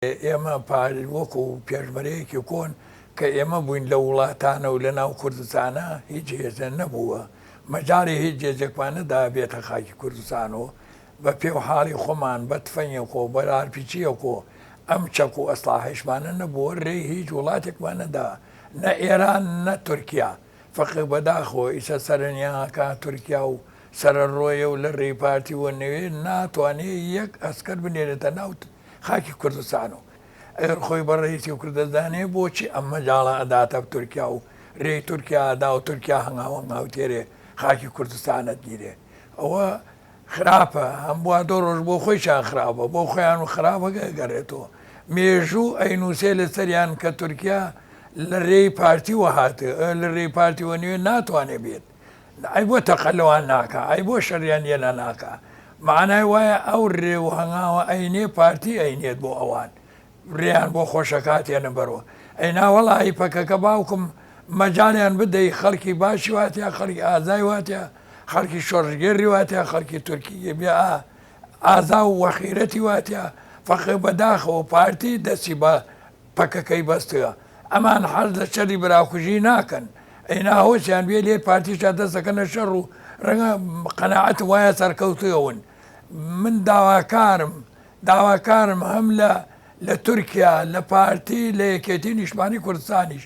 ئێمە وەکو پێشمەرەیەکی کۆن کە ئێمە بووین لە وڵاتانە و لە ناو کوردستانە هیچ هێزە نەبووە مەجای هیچ جێزێکمانەدا بێتە خاکی کوردستانەوە بە پێو حاڵی خۆمان بە تفەنگێکۆ بە ئارپیچیەکۆ ئەم چەک و ئەسلاحیشمانە نەبووە ڕێی هیچ وڵاتێکمانەدا نە ئێران نە تورکیا فەقی بەداخۆ ئیسە سەرنیاکە تورکیا و سەرڕۆیە و لە ڕێی پارتی وە نوێ ناتوانێت یەک ئەسکەر بنێرێتە ناوت خاکی کوردستان و ئەگەر خۆی بە ڕێیسی کوردستانێ بۆچی ئەم مەجاڵە ئەداتە تورکیا و ڕێی تورکیا ئەدا و تورکیا هەنگاوە هاوتێرێ خاکی کوردستانت گیرێ ئەوە خراپە هەم بوا دۆ ڕۆژ بۆ خۆیشان خراپە بۆ خۆیان و خراپەکە گەڕێتەوە مێژوو ئەینووسێ لە سەریان کە تورکیا لە ڕێی پارتی وە هاتە لە ڕێی پارتی وە نوێ ناتوانێت بێت ئەی بۆ تەقەلەوان ناکە ئەی بۆ شەریان یێنە ناکە معنای وایە ئەو ڕێ و هەنگاوە ئەینێ پارتی ئەینێت بۆ ئەوان ڕێیان بۆ خۆشەکاتێنە بەرەوە ئەی ناوەڵی پەکەکە باوکم مەجالیان بدەی خەڵکی باشی واتە خەڵکی ئازای واتە خەڵکی شۆڕژگەری واتە خەڵکی تورکی بێ ئازا و وەخیرەتی واتە فەقی بەداخەوە پارتی دەستی بە پەکەکەی بەستەوە ئەمان حەز لە شەری براکوژی ناکەن ئەی ناهۆچیان بێ لێ پارتیشا دەستەکەنە شەڕ و ڕەنگە قەناعەت وایە سەرکەوتوون من داواکارم هەم لە تورکیا لە پارتی لە یەکێتی نیشتمانی کوردستانیش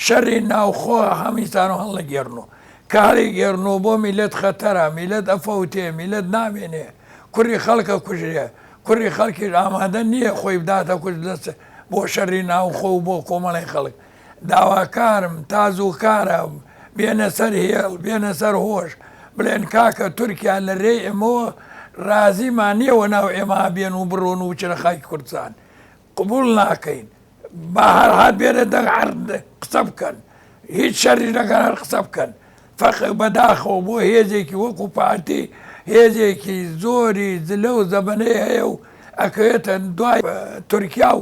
شەڕی ناوخۆ هەمیسان و هەڵە گێڕنەوە کاری گێڕنەوە بۆ میلەت خەتەرە میلەت ئەفەوتێ میلەت نامێنێ کوڕی خەڵکە کوژرێ کوڕی خەڵکی ئامادە نییە خۆی بداتە کوژ دەست بۆ شەڕی ناوخۆ و بۆ کۆمەڵی خەڵک داواکارم تازوکارە بێنە سەر هێڵ بێنە سەر هۆش بڵێن کاکە تورکیا لە ڕێ ئێمەوە رازیمان نییەوە ناو ئێمە بێن و بڕۆن و چرە خاکی کوردستان قبول ناکەین با هەرهات بێنە دەنگ قسە بکەن هیچ شەری نەکەن هەر قسە بکەن فەقی بەداخەوە بۆ هێزێکی وەکو پارتی هێزێکی زۆری زلە و زەبەنەی هەیە و ئەکەوێتە دوای تورکیا و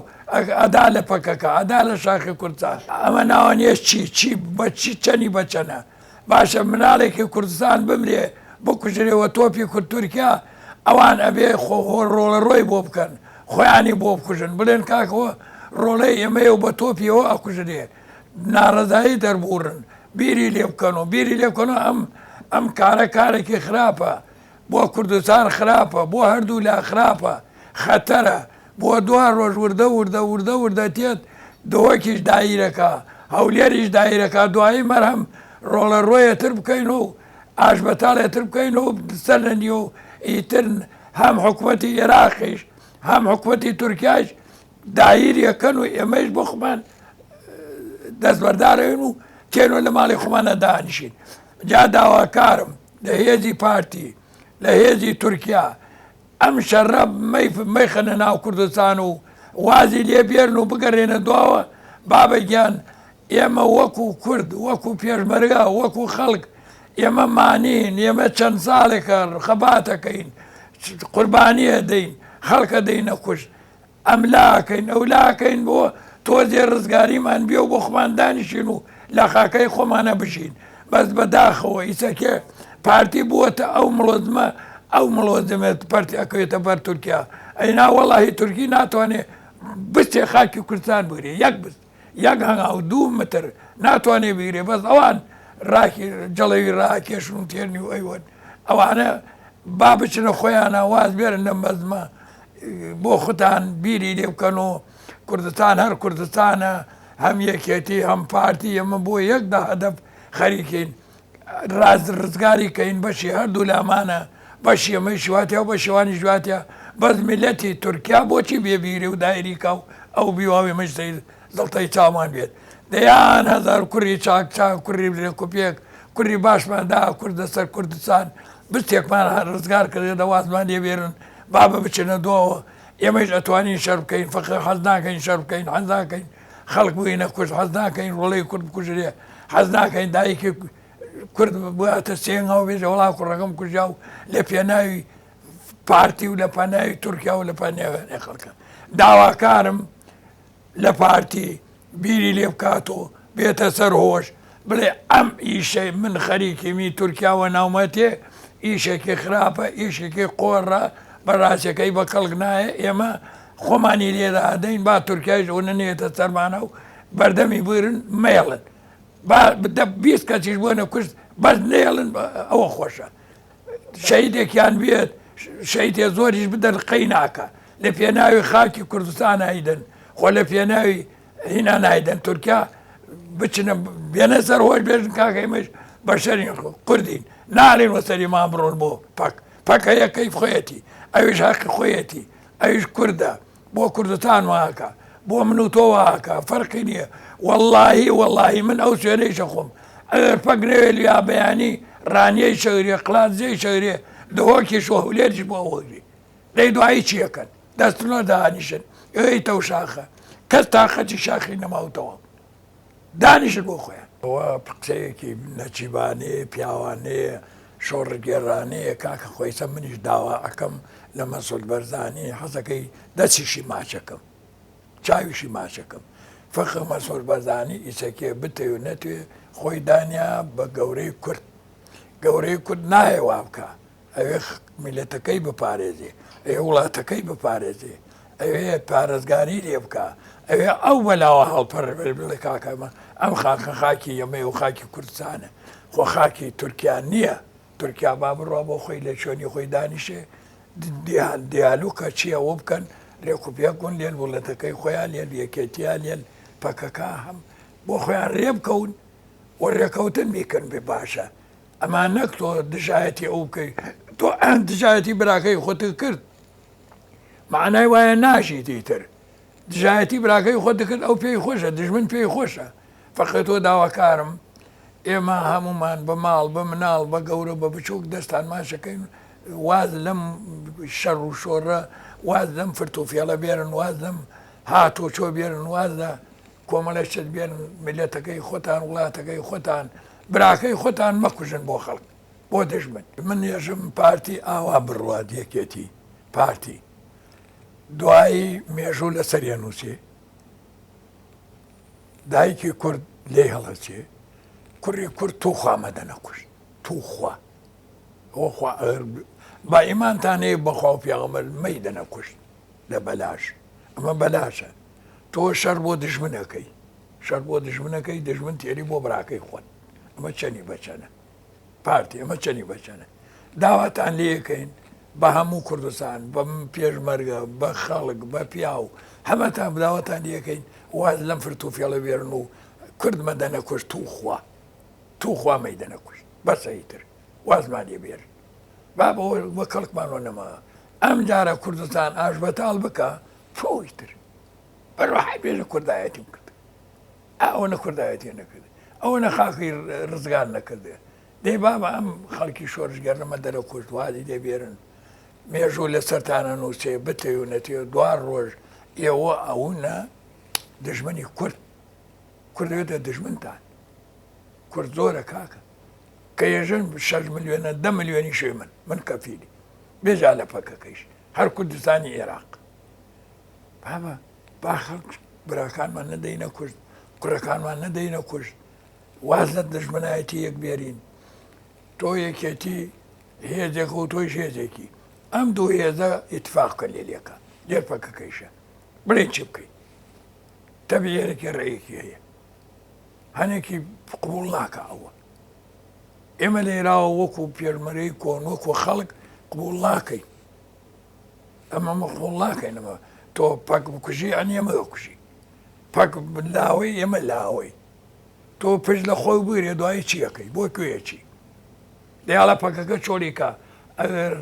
ئەدا لە پەکەکە ئەدا لە شاخی کوردستان ئەمە ناوانێ چی بەچی چەنی بەچەنە باشە مناڵێکی کوردستان بمرێ بکوژرێەوە تۆپی کورد تورکیا ئەوان ئەبێ ڕۆڵە ڕۆی بۆ بکەن خۆیانی بۆ بکوژن بڵێن کاکەوە ڕۆڵەی ئێمەیە و بە تۆپیەوە ئەکوژرێ ناڕەزایی دەربورن بیری لێ بکەن و بیری لێ بکەن و ئەم کارێکی خراپە بۆ کوردستان خراپە بۆ هەردوو لا خراپە خەتەرە بۆ دووار ڕۆژ وردە تێت دۆوەکیش دایرەکە هەولێریش دایرەکە دوایی مەرهەم ڕۆڵە ڕۆیەتر بکەین و ئاشبەتاڵێتر بکەین و سەرنی و ئیتر هەم حکوومەتی عێراقیش هەم حکوومەتی تورکیاش دایریەکەن و ئێمەش بۆ خۆمان دەستبەردارەوێن و تێنەوە لە ماڵی خۆمانە دانیشین جا داواکارم لە هێزی پارتی لە هێزی تورکیا ئەم شەڕە مەیخەنە ناو کوردستان و وازی لێ بێرن و بگەڕێنە دواوە بابەگیان ئێمە وەکو کورد وەکو پێشمەرگا وەکو خەڵک ئێمە مانین ئێمە چەند ساڵێکە خەباتەکەین قوربانیە دەین خەڵکە دەینە کوش ئەم لاکەین ئەو لاکەین بۆ تۆزێ ڕزگاریمان بێ و بۆ خۆمان دانیشین و لە خاکەی خۆمانە بژین بەس بەداخەوە ئیسەکێ پارتی بووەتە ئەو مڵۆزمێت پەرتی ئەکەوێتە بەر تورکیا ئەینا وەڵاهی تورکی ناتوانێت بستێ خاکی کوردستان بگرێ یەک هەنگا و 2 متر ناتوانێت بگرێ بەس ئەوان جەڵەوی ڕاکێشن و تێرنی و ئەیوەن ئەوانە با بچنە خۆیانە واز بێرن لە مەزمە بۆ خوتان بیری لێ بکەن و کوردستان هەر کوردستانە هەم یەکێتی هەم پارتی ئەمە بۆ یەکدا هەدەف خەریکین ڕزگاری کەین بەشی هەردوو لامانە بەشی ئەمەی شواتیا و بە شێوانی ژواتیا بەس میلەتی تورکیا بۆچی بێبیری و دایریکە و ئەو بیواوی مەشتەی زڵتەی چاومان بێت دەیان هەزار کوڕی چاک کوڕی برێ کوپێک کوڕی باشماندا کوردە سەر کوردستان بستێکمان ڕزگار کردێت دەوازمان لێ بێرن بابە بچنە دۆەوە ئێمەش ئەتوانین شەر بکەین فەقی حەز ناکەین شەر بکەین حەز ناکەین خەڵک بووینە کوژ حەز ناکەین ڕۆڵەی کورد بکوژرێ حەز ناکەین دایکی کورد باتە سێنگەوە بێژە وڵا کوڕەکەم کوژیا و لە پێناوی پارتی و لە پەناوی تورکیا و لە پەناوێنێ خەڵکە داواکارم لە پارتی بیری لێ بکاتەوە بێتە سەر هۆش بڵێ ئەم ئیشەی من خەریکیمی تورکیاوە ناومەتێ ئیشێکی خراپە ئیشێکی قۆڕە بەڕاستیەکەی بە کەڵک نایە ئێمە خۆمانی لێدا دەین با تورکیایش ئەو نەنێتە سەرمانە و بەردەمی بگرن مێڵن بیست کەسیش بۆ نەکوشت بەس نێڵن ئەوە خۆشە شەیدێکیان بێت شەیدێ زۆریش بدەن قەی ناکە لە پێناوی خاکی کوردستان نایدن خۆ لە پێناوی هینا نایدن تورکیا بچنە بێنە سەر هۆش بێژن کاکەیمەش بەشەری کوردین ناڵین وەسەری ما بڕۆن بۆ پەکە یەکەی خۆیەتی ئەویش حەقی خۆیەتی ئەویش کووردە بۆ کوردستان واکە بۆ من و تۆ واکە فەرقی نییە وەڵڵاهی من ئەو سوێنەیشە خۆم ئەگەر پەک نەوێ لیا بەیانی ڕانیەی شەوریە قڵانزەی شەوریە دهۆکیش و هەولێرش بۆ وەگری لەی دوایی چیەکەن دەستنۆ دانیشن ئەوەی تەو شاخە کەس تاقەتی شاخی نەماوتەوە دانیشن بۆ خۆیان ئەوە قسەیەکی نەچیبانەیە پیاوانەیە شۆڕگێڕانەیە کاکە خۆیسە منیش داوا ئەەکەم لە مەسۆل بەرزانی حەزەکەی دەچیشی ماچەکەم چاویشی ماچەکەم فەخە مەسۆل بەرزانی ئیسەکێ بتێ و نەتوێ خۆی دانیا بە گەورەی کورد نایە وا بکە ئەوێ میلەتەکەی بپارێزێ ئەوێ وڵاتەکەی بپارێزێ ئەوێ پارێزگاری لێ بکە ئەوێ ئەو بەلاوە هەڵپەر بڵێ کاکەمە ئەم خاکە خاکی ئەمە و خاکی کوردستانە خۆ خاکی تورکیا نییە تورکیا با بڕوا بۆ خۆی لە چۆنی خۆی دانیشێ دیالوکە چییە وە بکەن لێکوپێکون لێن وڵەتەکەی خۆیان لێن یەکێتیان لێن پەکەکە هەم بۆ خۆیان ڕێ بکەون و ڕێکەوتن بیکەن بێ باشە ئەمان نەک تۆ دژایەتی ئەو بکەی تۆ ئەم دژایەتی براکەی خۆت کرد معنای وایە ناشی دیتر دژایەتی براکەی خۆت کرد ئەو پێی خۆشە دژمن پێی خۆشە فەقەت تۆ داواکارم ئێمە هەمومان بە ماڵ بە مناڵ بە گەورە بە بچووک دەستان ماشەکەین واز لەم شەڕ و شۆڕە واز لەم فرتوفێڵە بێرن واز لەم هاتۆ چۆ بێرن واز لە کۆمەڵەشت بێرن میلەتەکەی خۆتان وڵاتەکەی خۆتان براکەی خۆتان مەکوژن بۆ خەڵک بۆ دژمن من ێژم پارتی ئاوا بڕوات یەکێتی پارتی دوایی مێژوو لەسەریە نووسێ دایکی کورد لێ هەڵەچێ کوڕی کورد تووخوا مەدە نەکوشت تووخوا ئەوخوا با ئیمانتان هەیە بەخوا و پێغەمبەر مەیدە نەکوشت لە بەلاش ئەمە بەلاشە تۆ شەڕ بۆ دژمنەکەی شەڕ بۆ دژمنەکەی دژمن تێری بۆ براکەی خۆت ئەمە چەنی بەچەنە پارتی ئەمە چەنی بەچەنە داواتان لێەکەین بە هەموو کوردستان بە پێشمەرگە بە خەڵک بە پیا و هەمەتان بداوەتان لێەکەین واز لەم فرتوفێڵە بێرن و کورد مەدە نەکوشت تووخوا مەیدە نەکوشت بەسەیتر وازمان لێ بێرن با بە کەڵکمانەوە نەما ئەم جارە کوردستان ئاش بەتاڵ بکە فۆیتر بەڕەحای بێژە کوردایەتیم کرد ئەوە نە کوردایەتی نەکرد ئەوە نە خاکی ڕزگار نەکردێ دەی بابە ئەم خەڵکی شۆڕژگەرنەمە دەرە کوشت وادی لێ بێرن مێژوو لە سەرتانە نووسێ بتێ و نەتێ دوار ڕۆژ ئێوە ئەوونە دژمنی کوردەوێتە دژمنتان کورد زۆرە کاکە کە ێژن 6 ملیۆنە 10 ملیۆنی شوێ من کەفیلی بێجا لە پەکەکەیش هەر کوردستانی عێراق بابە با خەڵک براکانمان نەدەینە کوشت کوڕەکانمان نەدەینە کوشت واز لە دژمنایەتی یەک بێرین تۆ یەکێتی هێزێک و تۆی هێزێکی ئەم دوو هێزە ئیتفاقکە لێلێکە لێر پەکەکەیشە بڵێن چی بکەیت تەبیێرەی ڕێیەکی هەیە هەنێکی قبوڵ ناکە ئەوە ئێمە لێراوە وەکو پێرمەرەی کۆن وەکو خەڵک قبوڵ ناکەی ئەمە مەقبوڵ ناکەینەوە تۆ پەک بکوژی ئەنی ئەمە دەکوژی پەک لاوەی ئێمە لاوەی تۆ پشت لە خۆی بگرێ دوایی چیەکەی بۆ کوێچی دەیاڵە پەکەکە چۆریکە ئەگەر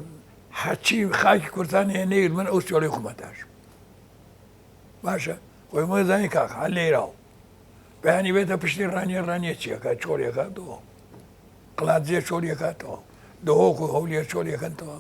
هەچی خاکی کوردستان هێنەی من ئەو چۆڵی خومەتاش باشە خۆی مەزانی کاکە هەر لێراوە بەیانی بێتە پشتی ڕانیە چیەکە چۆریەکە دۆ قڵاتجێ چۆریەکاتەوە دهۆک و هەولێر چۆریەکەنەوە